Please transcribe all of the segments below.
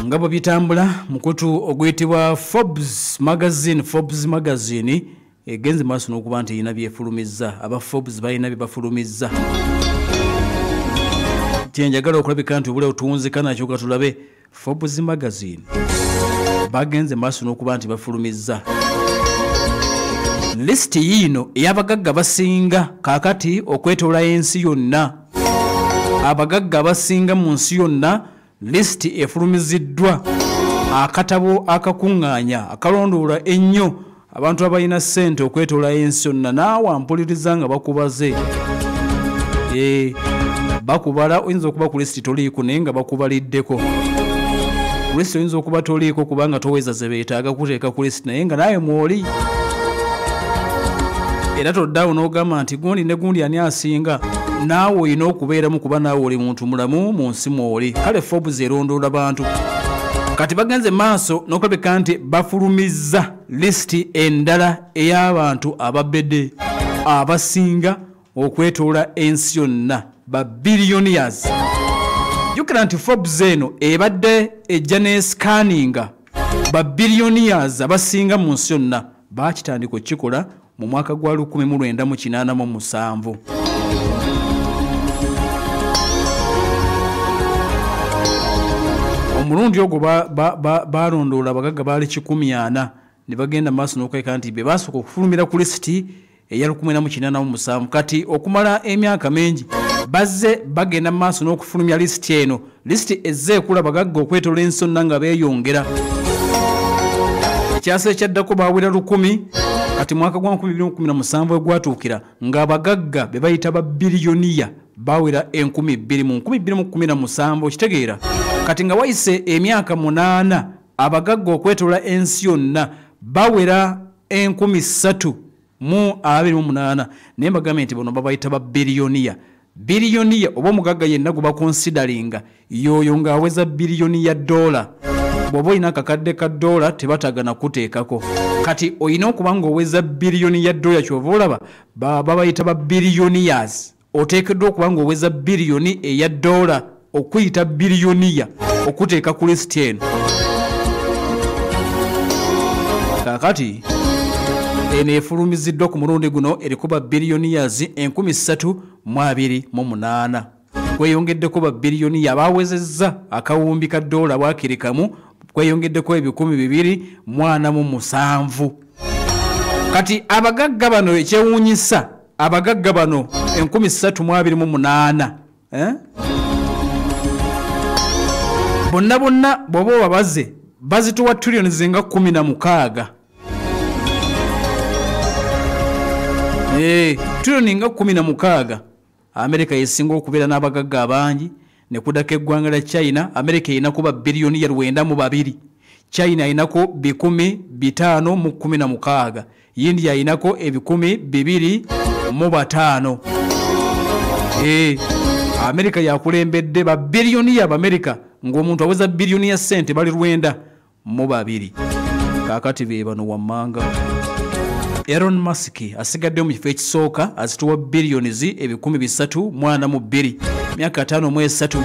ngabo bitambula mukutu ogwitibwa Forbes magazine egenze maso nokuba nti ina byefulumizza aba Forbes bayina bibafulumizza tyenjagala okulabika nti obule otuwunzikana kyoka tulabe Forbes magazine bagenze maso nokuba nti bafulumizza list yino eyabagagga basinga kakati okwetola ensi yonna abagagga basinga mu nsi yonna list efulumiziddwa akatabo akakunganya akalondoola ennyo abantu abalina ssente okwetola ensi yonna naawe ampuliriza nga bakubaze bakubala oyinza okuba ku list toliiko naye nga bakubaliddeko list oyinza okuba toliiko kubanga toweza ze beetaaga kuteeka ku list naye nga naye mwoli era toddawo n'ogamba nti gundi ne gundi ani asinga naawe olina okubeeramu kuba naawe oli muntu mulamu mu nsi mwoli kale Forbes erondoola bantu kati bagenze maaso n'okulabika nti bafulumizza lisiti endala ey'abantu ababedde abasinga okwetoola ensi yonna ba billionaires jukira nti Forbes eno ebadde ejja n'esikaninga ba billionaires abasinga mu nsi yonna baakitandika okukikola mu mwaka gwa 1987 omulundi ogwo balondoola abagagga baali 140 ne bagenda maaso n'okweka nti be basooka okufulumira ku lisiti eya 1987 kati okumala emyaka mingi bazze bagenda maaso n'okufulumya lisiti eno lisiti ezze ekula abagagga okwetoola ensi yonna nga beeyongera ekyasa ekyaddako baawera 10 kati mwaka gwa 2017 egwatuukira ng'abagagga be bayita ba biliyoniya bawera 2000 mu 2017 kitegeera kati nga wayise emyaka 8 abagagga okwetoola ensi yonna bawera 3,028 naye mbagambye nti bono babayita ba biliyoniya oba omugagga yenna gwe bakonsidalinga yoyo ng'aweza biliyoniya dola bw'oba olina akakadde ka dola tebatagana kuteekako kati olina okuba ng'oweza biliyoni ya dola kyova olaba babayita ba billionaires oteekeddwa okuba ng'oweza biliyoni eya dola okuyita biliyoniya okuteeka ku lisiti eno kakati eno efulumiziddwa ku mulundi guno eriko ba billionaires 3,028 kweyongeddeko ba biliyoniya abawezezza akawumbi ka dola bwakirikamu kweyongeddeko 2,247 kati abagagga bano ekyewuunyisa abagagga bano 3,028 bonna bw'oba obabaze bazituwa trillioni zinga 16 trillioni nga 16 Amerika yesinga okubeera n'abagagga abangi ne kudako eggwanga lya China Amerika erina kuba biliyoni ya 92 China erinaku 516 India erinaku 225 Amerika yakulembedde ba biliyoni ya Amerika ng'omuntu aweza biliyoni ya sente bali 92 kakati be bano wammanga Elon Musk asigadde mu kifo ekisooka azituwa biliyoni 342 myaka 5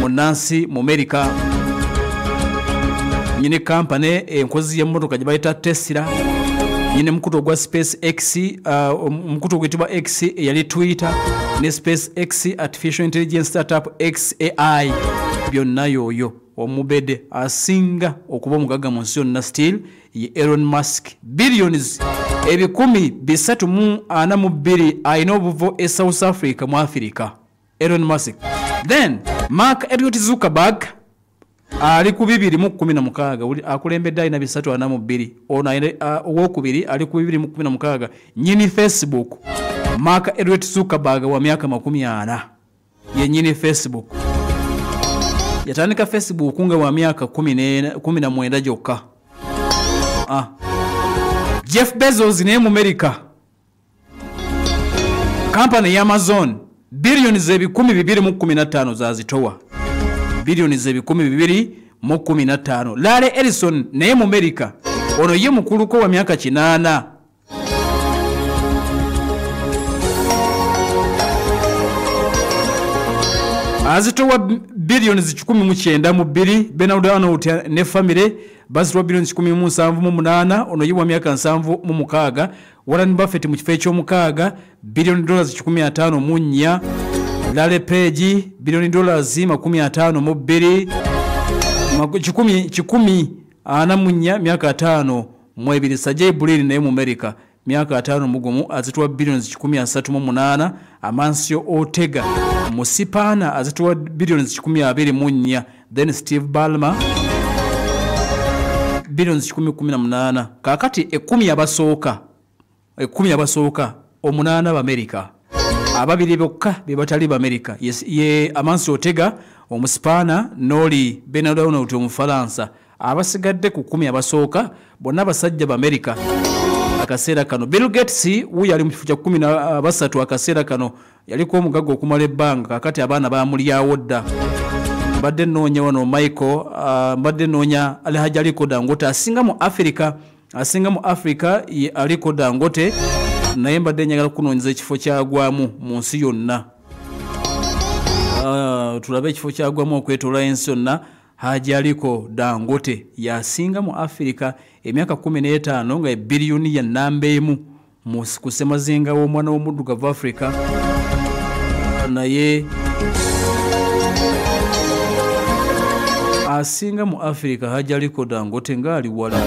munansi mu Amerika nyine kampani enkozi y'emmotoka gye bayita Tesla nyine mukutu ogwa SpaceX mukutu ogwitibwa X eyali Twitter ne SpaceX artificial intelligence startup XAI byonna yoyo omubede asinga okuba omugagga mu nsi yonna still ye Elon Musk billions 342 ayina obuvo e South Africa mu Africa Elon Musk then Mark Elliott Zuckerberg ali ku 216 akulembedde ayina 342 ono owokubiri ali ku 216 nyini Facebook Mark Elliott Zuckerberg wa myaka 40 ye nyini Facebook yatandika Facebook nga wa myaka 19 gyokka Jeff Bezos ne mu America kampani ya Amazon billioni 215 zazitowa billioni 215 Larry Ellison ne mu America ono ye mukuluko wa myaka 8 azitowa billions 19 mu bbiri. Bernard Arnault ne family bazitwa billions 17.8 ono yiwa myaka 7.6. Warren Buffett mu kifo eky'omukaaga billion $15.4. Larry Page billion $52 kikumi ana munya myaka 5 mu ebiri. Sergey Brin naye mu America myaka 5 mugumu azitwa billions 13.8. Amancio Ortega mu Sipana azitwa billions 24. Then Steve Ballmer billions 10.8. Kakati 10 abasooka 8 ba America. Ababiri bokka be batali ba America. Yes, ye Amancio Ortega omuspana noli Bernard Arnault omufalansa. Abasigadde ku 10 abasooka bonna basajja ba America. Akaseera kano Bill Gates uyu ali mu kifo kya 13 akaseera kano yaliko omugago okumala ebbanga kakati abaana bamulyawo dda. Mbadde noonya wano Michael mbadde noonya Alhaji Aliko Dangote asinga mu Africa ye Aliko Dangote naye mbadde njagala kunoonyeza ekifo kyagwamu mu nsi yonna. Tulabe ekifo kyagwamu okwetooloola ensi yonna. Haji Aliko Dangote yasinga mu Africa emyaka 15 nga billioni ya namba emu mu kusemazinga w'omwana w'omuddugavu Africa. Naye asinga mu Africa Haji Aliko Dangote ngali wala.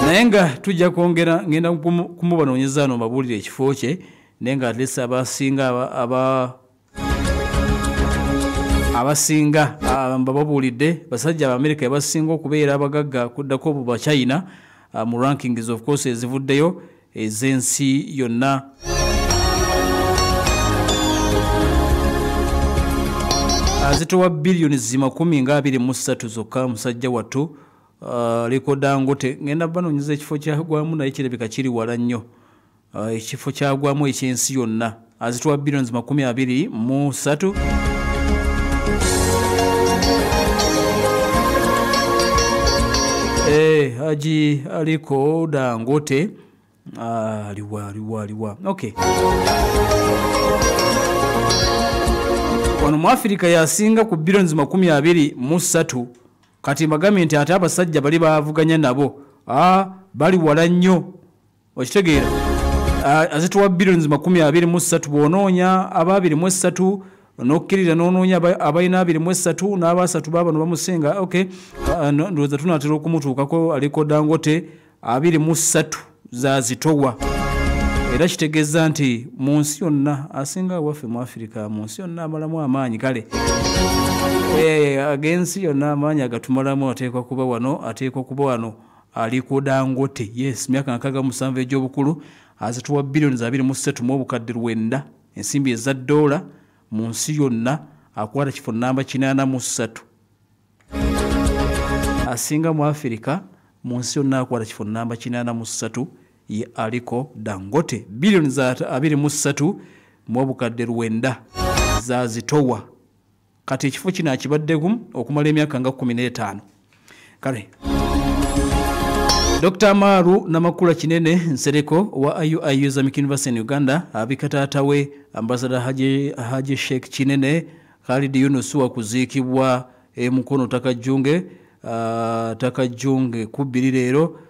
Naye nga tujja kwongera ngenda kumubanoonyeza ano mbabuulire ekifo kye nenga atlesa abasinga mbabuulidde basajja aba America yabasinga okubeera abagagga kuddako obuba China mu rankings of course ezivuddeyo ez'ensi yonna. Azitowa billions 23 zokka musajja wattu Aliko Dangote. Ngenda banoonyeza ekifo kyagwamu naye kirabika kiri wala nnyo. Ekifo kyagwamu ekyensi yonna azitowa billions 23. Haji Aliko Dangote aliwa. Okay. Wano mu Africa yasinga ku billions 23. Kati mbagambye ate abasajja bali bavuganya nabo bali wala nnyo. Okitegeera azitowa billions 23 bonoonya aba 23 nokkirira noonoonya abalina 23 n'aba3 babano bamusinga. Okay, ndowooza tunatera okumutuukako Aliko Dangote 23 zazitowa. Era kitegeeza nti mu nsi yonna asinga waffe mu Africa mu nsi yonna amalamu amaanyi kale. Agensi yonna amaanyi agatumalamu ateekwa kuba wano Aliko Dangote. Yes, myaka 67 egy'obukulu azitowa billions 23 mu obukadde 9 ensimbi eza $. Mu nsi yonna akwata kifo namba 83. Asinga mu Africa mu nsi yonna akwata kifo namba 83 ye Aliko Dangote. Billions 23 mu obukadde 9 zazitowa. Kati ekifo kino akibaddeku okumala emyaka nga 15. Kale Dr. Maru Namakula Kinene Nsereko wa IUI Islamic University in Uganda abikataatawe Ambassador Haji Sheikh Kinene Khalid Yunus wa kuziikibwa Mukono takajunge kubiri leero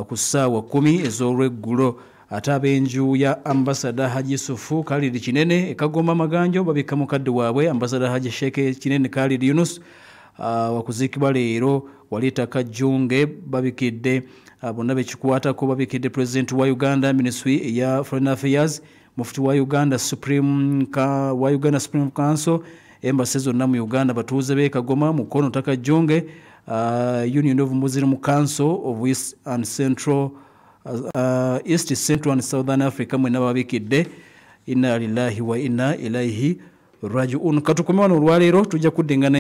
ku ssaawa 10 ez'olweggulo. Ate ab'enju ya Ambassador Haji Sufu Khalid Kinene Kagoma Maganjo babika mukadde waabwe Ambassador Haji Sheikh Kinene Khalid Yunus wakuziikibwa leero wali takajunge babikidde bonna bekikwatako babikidde President wa Uganda Ministry ya Foreign Affairs Mufti wa Uganda Supreme Council Embassy zonna mu Uganda batuuze be Kagoma Mukono takajunge Union of Muslim Council of East Central and Southern Africa mwena babikidde. Inna lillahi wa inna ilaihi raji'un. Katukomera olwaleero tujja kuddingana